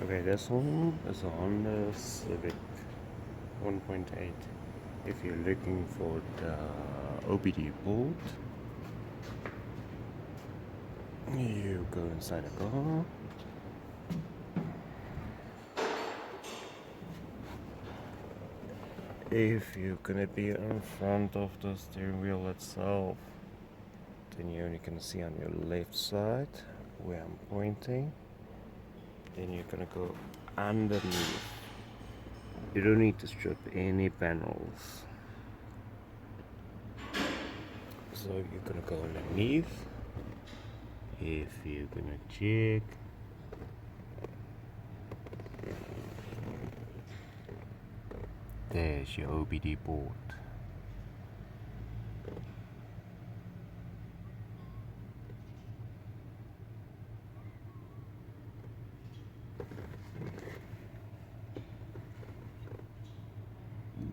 Okay, this one is on the Civic 1.8. If you're looking for the OBD board, you go inside the car. If you're gonna be in front of the steering wheel itself, then you only can see on your left side where I'm pointing. Then you're gonna go underneath. You don't need to strip any panels. So you're gonna go underneath. If you're gonna check, there's your OBD board.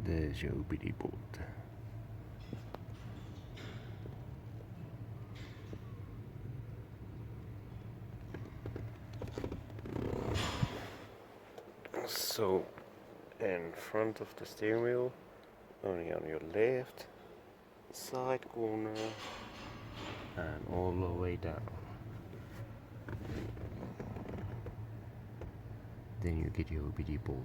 There's your OBD board. So, in front of the steering wheel, only on your left side corner and all the way down. Then you get your OBD board.